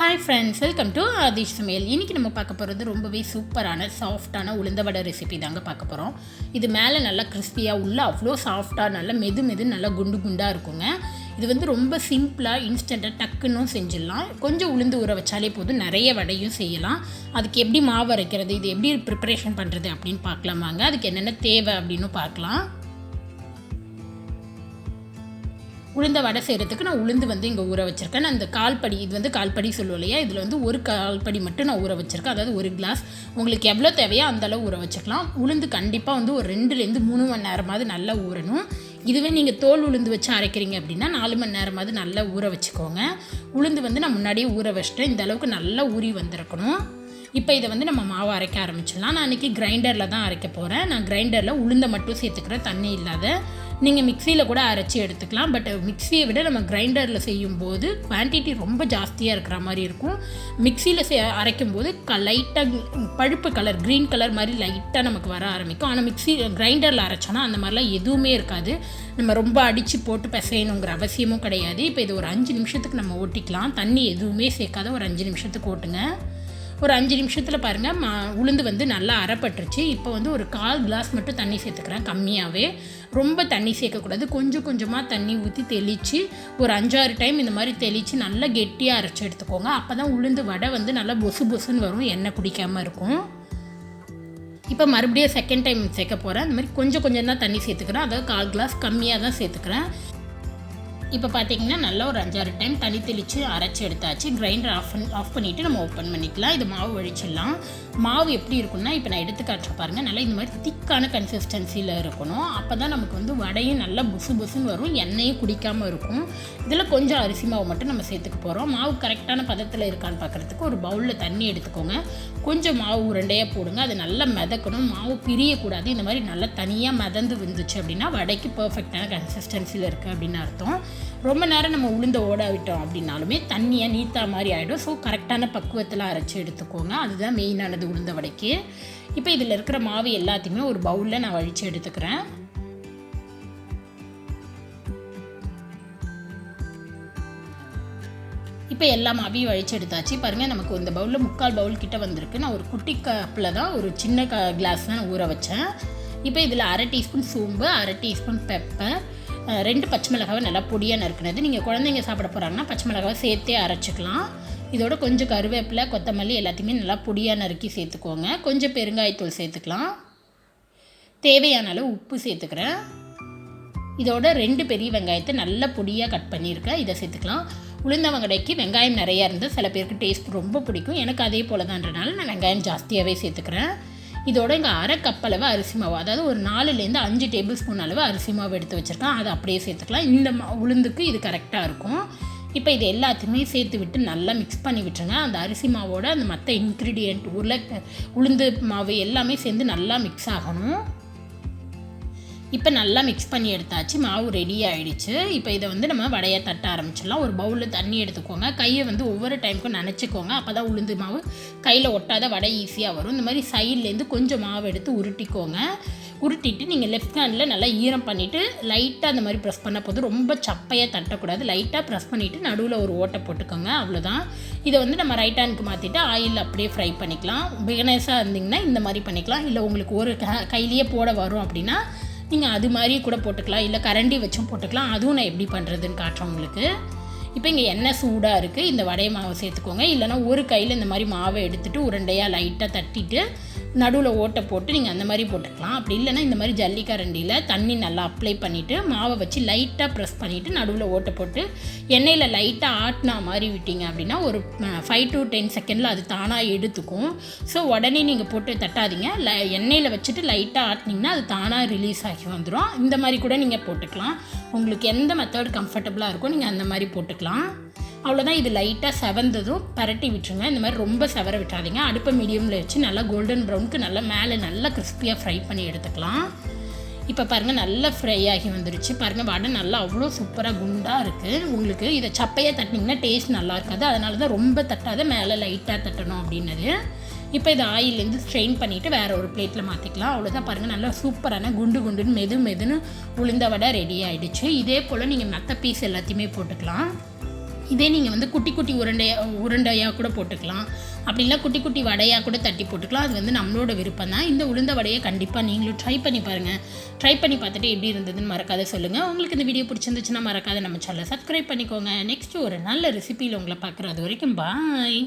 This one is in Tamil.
Hi friends, welcome to Aadish சமையல். இன்றைக்கி நம்ம பார்க்க போகிறது ரொம்பவே சூப்பரான சாஃப்டான உளுந்த வடை ரெசிபி தாங்க பார்க்க போகிறோம். இது மேலே நல்லா கிறிஸ்பியாக உள்ள அவ்வளோ சாஃப்டாக நல்லா மெது நல்லா குண்டு குண்டாக இருக்குங்க. இது வந்து ரொம்ப சிம்பிளாக இன்ஸ்டண்ட்டாக டக்குன்னும் செஞ்சிடலாம். கொஞ்சம் உளுந்து ஊற வச்சாலே போதும், நிறைய வடையும் செய்யலாம். அதுக்கு எப்படி மாவு அரைக்கிறது, இது எப்படி ப்ரிப்பரேஷன் பண்ணுறது அப்படின்னு பார்க்கலாமாங்க. அதுக்கு என்னென்ன தேவை அப்படின்னு பார்க்கலாம். உளுந்த வடை செய்கிறதுக்கு நான் உளுந்து வந்து இங்கே ஊற வச்சுருக்கேன். நான் இந்த கால்படி, இது வந்து கால்படி சொல்லுவோம் இல்லையா, இதில் வந்து ஒரு கால்படி மட்டும் நான் ஊற வச்சுருக்கேன். அதாவது ஒரு கிளாஸ். உங்களுக்கு எவ்வளோ தேவையோ அந்தளவு ஊற வச்சுக்கலாம். உளுந்து கண்டிப்பாக வந்து ஒரு 2-3 மணி நேரமாவது நல்லா ஊறணும். இதுவே நீங்கள் தோல் உளுந்து வச்சு அரைக்கிறீங்க அப்படின்னா 4 மணி நேரமாவது நல்லா ஊற வச்சுக்கோங்க. உளுந்து வந்து நான் முன்னாடியே ஊற வச்சிட்டேன். இந்த அளவுக்கு நல்லா ஊறி வந்திருக்கணும். இப்போ இதை வந்து நம்ம மாவு அரைக்க ஆரம்பிச்சிடலாம். நான் அன்றைக்கி கிரைண்டரில் தான் அரைக்க போகிறேன். நான் கிரைண்டரில் உளுந்தை மட்டும் சேர்த்துக்கிறேன், தண்ணி இல்லாத. நீங்கள் மிக்சியில் கூட அரைச்சி எடுத்துக்கலாம். பட் மிக்சியை விட நம்ம கிரைண்டரில் செய்யும்போது குவான்டிட்டி ரொம்ப ஜாஸ்தியாக இருக்கிற மாதிரி இருக்கும். மிக்சியில் அரைக்கும்போது லைட்டாக பழுப்பு கலர், க்ரீன் கலர் மாதிரி லைட்டாக நமக்கு வர ஆரம்பிக்கும். ஆனால் கிரைண்டரில் அரைச்சோன்னா அந்த மாதிரிலாம் எதுவுமே இருக்காது. நம்ம ரொம்ப அடித்து போட்டு பிசையணுங்கிற அவசியமும் கிடையாது. இப்போ இது ஒரு 5 நிமிஷத்துக்கு நம்ம ஓட்டிக்கலாம். தண்ணி எதுவுமே சேர்க்காத ஒரு 5 நிமிஷத்துக்கு ஓட்டுங்க. ஒரு 5 நிமிஷத்தில் பாருங்கள், உளுந்து வந்து நல்லா அரைப்பட்டுருச்சு. இப்போ வந்து ஒரு 1/4 கிளாஸ் மட்டும் தண்ணி சேர்த்துக்கிறேன், கம்மியாகவே. ரொம்ப தண்ணி சேர்க்கக்கூடாது. கொஞ்சம் கொஞ்சமாக தண்ணி ஊற்றி தெளித்து ஒரு 5-6 டைம் இந்த மாதிரி தெளித்து நல்லா கெட்டியாக அரைச்சி எடுத்துக்கோங்க. அப்போ தான் உளுந்து வடை வந்து நல்லா பொசுன்னு வரும், எண்ணெய் குடிக்காமல் இருக்கும். இப்போ மறுபடியும் செகண்ட் டைம் சேர்க்க போகிறேன். இந்த மாதிரி கொஞ்சம் தான் தண்ணி சேர்த்துக்கிறேன். அதாவது 1/4 கிளாஸ் கம்மியாக தான் சேர்த்துக்கிறேன். இப்போ பார்த்தீங்கன்னா நல்லா ஒரு 5-6 டைம் தண்ணி தெளித்து அரைச்சி எடுத்தாச்சு. கிரைண்டர் ஆஃப் பண்ணிவிட்டு நம்ம ஓப்பன் பண்ணிக்கலாம். இது மாவு வழிச்சிடலாம். மாவு எப்படி இருக்குன்னா, இப்போ நான் எடுத்து காட்டுற பாருங்கள், நல்லா இந்த மாதிரி திக்கான கன்சிஸ்டன்சியில் இருக்கணும். அப்போ தான் நமக்கு வந்து வடையும் நல்லா புசுன்னு வரும், எண்ணெயும் குடிக்காமல் இருக்கும். இதில் கொஞ்சம் அரிசி மாவு மட்டும் நம்ம சேர்த்துக்க போகிறோம். மாவு கரெக்டான பதத்தில் இருக்கான்னு பார்க்குறதுக்கு ஒரு பவுலில் தண்ணி எடுத்துக்கோங்க. கொஞ்சம் மாவு உருண்டையாக போடுங்க. அது நல்லா மிதக்கணும், மாவு பிரியக்கூடாது. இந்த மாதிரி நல்லா தனியாக மிதந்து வந்துச்சு அப்படின்னா வடைக்கு பர்ஃபெக்டான கன்சிஸ்டன்சியில் இருக்குது அப்படின்னு அர்த்தம். ரொம்ப நேரம் நம்ம உளுந்த ஓட விட்டோம் அப்படின்னாலுமே தண்ணியாக நீத்தா மாதிரி ஆகிடும். ஸோ கரெக்டான பக்குவத்தில் அரைச்சி எடுத்துக்கோங்க. அதுதான் மெயினானது உளுந்த வடைக்கு. இப்போ இதில் இருக்கிற மாவு எல்லாத்தையுமே ஒரு பவுலில் நான் வழித்து எடுத்துக்கிறேன். இப்போ எல்லா மாவையும் வழித்து எடுத்தாச்சு. பாருங்கள், நமக்கு இந்த பவுலில் 3/4 பவுல் கிட்ட வந்திருக்கு. நான் ஒரு குட்டி கப்பில் தான், ஒரு சின்ன கிளாஸ் தான் ஊற வச்சேன். இப்போ இதில் 1/2 டீஸ்பூன் சோம்பு, 1/2 டீஸ்பூன் பெப்பர், 2 பச்சை மிளகாவை நல்லா பொடியாக நறுக்குனது. நீங்கள் குழந்தைங்க சாப்பிட போகிறாங்கன்னா பச்சை மிளகாவை சேர்த்தே அரைச்சிக்கலாம். இதோட கொஞ்சம் கருவேப்பிலை, கொத்தமல்லி எல்லாத்தையுமே நல்லா பொடியாக நறுக்கி சேர்த்துக்கோங்க. கொஞ்சம் பெருங்காயத்தூள் சேர்த்துக்கலாம். தேவையான அளவு உப்பு சேர்த்துக்கிறேன். இதோட 2 பெரிய வெங்காயத்தை நல்லா பொடியாக கட் பண்ணியிருக்கேன், இதை சேர்த்துக்கலாம். உளுந்த வடைக்கு வெங்காயம் நிறையா இருந்தால் சில பேருக்கு டேஸ்ட் ரொம்ப பிடிக்கும். எனக்கு அதே போல் தான்றனால நான் வெங்காயம் ஜாஸ்தியாகவே சேர்த்துக்கிறேன். இதோட இங்கே 1/2 கப் அளவு அரிசி மாவு, அதாவது ஒரு 4-5 டேபிள் ஸ்பூன் அளவு அரிசி மாவு எடுத்து வச்சுருக்கேன். அதை அப்படியே சேர்த்துக்கலாம். இந்த உளுந்துக்கு இது கரெக்டாக இருக்கும். இப்போ இது எல்லாத்தையுமே சேர்த்து விட்டு நல்லா மிக்ஸ் பண்ணி விட்டுருங்க. அந்த அரிசி மாவோட அந்த மற்ற இன்க்ரீடியண்ட் உளுந்து மாவு எல்லாமே சேர்ந்து நல்லா மிக்ஸ் ஆகணும். இப்போ நல்லா மிக்ஸ் பண்ணி எடுத்தாச்சு. மாவு ரெடி ஆகிடுச்சு. இப்போ இதை வந்து நம்ம வடையை தட்ட ஆரம்பிச்சிடலாம். ஒரு பவுலில் தண்ணி எடுத்துக்கோங்க. கையை வந்து ஒவ்வொரு டைமுக்கும் நனைச்சிக்கோங்க. அப்போ தான் உளுந்து மாவு கையில் ஒட்டாத வடை ஈஸியாக வரும். இந்த மாதிரி சைட்லேருந்து கொஞ்சம் மாவு எடுத்து உருட்டிக்கோங்க. உருட்டிட்டு நீங்கள் லெஃப்ட் ஹேண்டில் நல்லா ஈரம் பண்ணிவிட்டு லைட்டாக அந்த மாதிரி ப்ரெஸ் பண்ண போது, ரொம்ப சப்பையாக தட்டக்கூடாது. லைட்டாக ப்ரெஸ் பண்ணிவிட்டு நடுவில் ஒரு ஓட்டை போட்டுக்கோங்க. அவ்வளோதான். இதை வந்து நம்ம ரைட் ஹேண்டுக்கு மாற்றிட்டு ஆயில் அப்படியே ஃப்ரை பண்ணிக்கலாம். பிகினர்ஸாக இருந்திங்கன்னா இந்த மாதிரி பண்ணிக்கலாம். இல்லை உங்களுக்கு ஒரு கையிலேயே போட வரும் அப்படின்னா நீங்கள் அது மாதிரி கூட போட்டுக்கலாம். இல்லை கரண்டி வச்சும் போட்டுக்கலாம். அதுவும் நான் எப்படி பண்ணுறதுன்னு காட்டுறேன் உங்களுக்கு. இப்போ இங்கே எண்ணெய் சூடாக இருக்குது. இந்த வடை மாவை சேர்த்துக்கோங்க. இல்லைனா ஒரு கையில் இந்த மாதிரி மாவை எடுத்துகிட்டு உருண்டையாக லைட்டாக தட்டிட்டு நடுவில் ஓட்டை போட்டு நீங்கள் அந்த மாதிரி போட்டுக்கலாம். அப்படி இல்லைனா இந்த மாதிரி ஜல்லிக்கரண்டியில் தண்ணி நல்லா அப்ளை பண்ணிவிட்டு மாவை வச்சு லைட்டாக ப்ரெஸ் பண்ணிவிட்டு நடுவில் ஓட்டை போட்டு எண்ணெயில் லைட்டாக ஆட்டினா மாதிரி விட்டீங்க அப்படின்னா ஒரு 5-10 செகண்டில் அது தானாக எடுத்துக்கும். ஸோ உடனே நீங்கள் போட்டு தட்டாதீங்க. எண்ணெயில் வச்சுட்டு லைட்டாக ஆட்டினீங்கன்னா அது தானாக ரிலீஸ் ஆகி வந்துடும். இந்த மாதிரி கூட நீங்கள் போட்டுக்கலாம். உங்களுக்கு எந்த மெத்தட் கம்ஃபர்டபுளாக இருக்கோ நீங்கள் அந்த மாதிரி போட்டுக்கலாம். அவ்வளோதான். இது லைட்டாக செவந்ததும் பரட்டி விட்டுருங்க. இந்த மாதிரி ரொம்ப செவர விட்டுறாதீங்க. அடுப்பை மீடியமில் வச்சு நல்லா கோல்டன் ப்ரௌனுக்கு நல்லா மேலே நல்லா கிறிஸ்பியாக ஃப்ரை பண்ணி எடுத்துக்கலாம். இப்போ பாருங்கள், நல்லா ஃப்ரை ஆகி வந்துருச்சு. பாருங்கள், வடை நல்லா அவ்வளோ சூப்பராக குண்டாக இருக்குது. உங்களுக்கு இதை சப்பையாக தட்டினீங்கன்னா டேஸ்ட் நல்லா இருக்காது. அதனால தான் ரொம்ப தட்டாத மேலே லைட்டாக தட்டணும் அப்படின்னது. இப்போ இதை ஆயிலேருந்து ஸ்ட்ரெயின் பண்ணிவிட்டு வேறு ஒரு பிளேட்டில் மாற்றிக்கலாம். அவ்வளோதான். பாருங்கள், நல்லா சூப்பரான குண்டுன்னு மெதுன்னு உளுந்த வடை ரெடி ஆகிடுச்சு. இதே போல் நீங்கள் மற்ற பீஸ் எல்லாத்தையுமே போட்டுக்கலாம். இதே நீங்கள் வந்து குட்டி குட்டி உருண்டையாக கூட போட்டுக்கலாம், அப்படி இல்லை குட்டி குட்டி வடையாக கூட தட்டி போட்டுக்கலாம். அது வந்து நம்மளோட விருப்பம் தான். இந்த உளுந்த வடையை கண்டிப்பாக நீங்களும் ட்ரை பண்ணி பாருங்கள். ட்ரை பண்ணி பார்த்துட்டு எப்படி இருந்ததுன்னு மறக்காத சொல்லுங்கள். உங்களுக்கு இந்த வீடியோ பிடிச்சிருந்துச்சுன்னா மறக்காத நம்ம சேனலை சப்ஸ்கிரைப் பண்ணிக்கோங்க. நெக்ஸ்ட்டு ஒரு நல்ல ரெசிபியில் உங்களை பார்க்குறேன். அது வரைக்கும் பாய்.